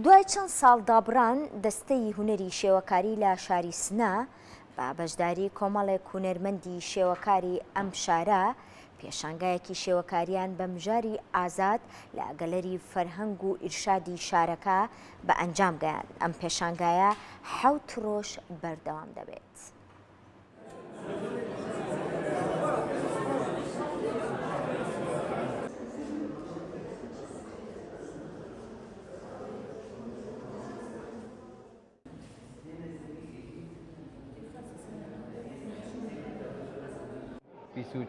دوای چەند ساڵ دابڕان دەستەی هونەری شێوەکاری لە شاری سنە بە بەشداری کۆمەڵێک هونەرمەندی شێوەکاری ئەم شارە پێشانگایەکی شێوەکاریان بە مژاری ئازاد لە گەلەری فەرهەنگ و ئیرشادی شارەکە بە ئەنجام گەیاند. ئەم پێشانگایە 7 ڕۆژ بەردەوام دەبێت.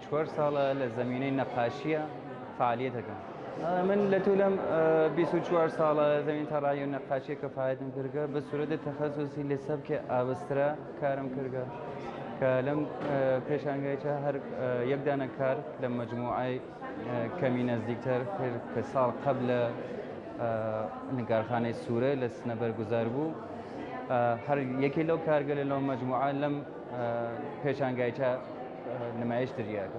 چوار ساڵە لە زمینەی نەقاشیە فعالیتەکەم. من لە توولەم 24 ساڵە زمین تەڕایی و نەقاشیەکە فعالیتم کردگە بە سورەتە تەخەسوسی لە سەبکێ ئابسترا کارم کردگە کە لەم پێشانگایچە هەر یەک دانە کار لە مەجموعای کەمی نزیکتر کرد کە ساڵ قەبلە نگارخانەی سوورە لە سنە بەرگوزار بوو. هەر یەکێ لەو کارگەلە لەو مەجموعە لەم پێشانگایچە نمایش دریاکە.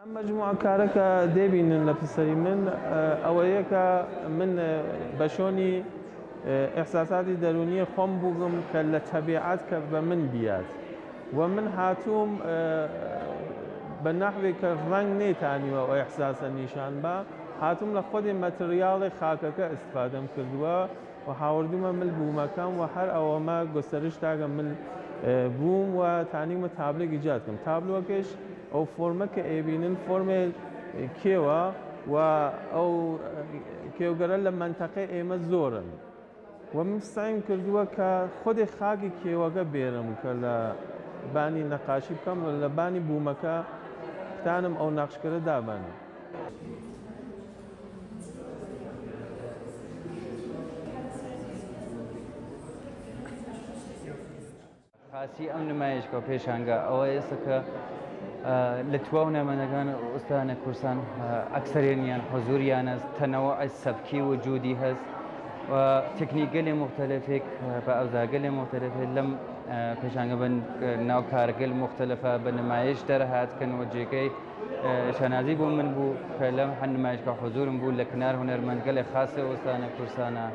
ئەم مەجموعە کارەکە دەبینن لە پسەری من ئەوەیە کە من بە شۆنی ئێحساساتی دەرونی خۆم بووم کە لە تەبیعەت کە بە من بیات و من هاتووم بە نەحوێک کە ڕەنگ نێتانیوە ئەو ئێحساسە نیشان بە هاتووم لە خۆدی مەتریاڵی خاکەکە ئیستفادەم کردووە و هاوردومە مل بوومەکەم و هەر ئەوەمە گۆستەرش تاگە مل بووم و تانیمە تابلێک ایجاد کەم. تابلۆکەش ئەو فۆرمە کە ئێبینن فۆرمێ کێوە و ئەو کێوگەرە لە منتەقەی ئێمە زۆرن و من سعیم کردووە کە خۆدی خاکی کێوەکە بێرم کە لە بانی نەقاشی بکەم و لە بانی بوومەکە بتانم ئەو نەقشکەرە دابانم. خاسی ئەم نمایشگە پێشانگە ئەوە ئێستا کە لە تواو نەمەندەکان ئوستانە کورسان ئەکسەرێنیان حضوریان هەست تەنەوەع سەبکی وجودی هەست و تکنیکگەلێ مختلفێک بە ئەوزاگەلێ مختلفێک لەم پێشانگە بە ناو کارگەل مختلفە بە نمایش دەرهات کە نوۆجێکەی شانازی بۆ من بوو کە لەم هەر نمایشگە حضورم بوو لە کنار هونەرمەندگەلێ خاصە ئوستانە کورسانە.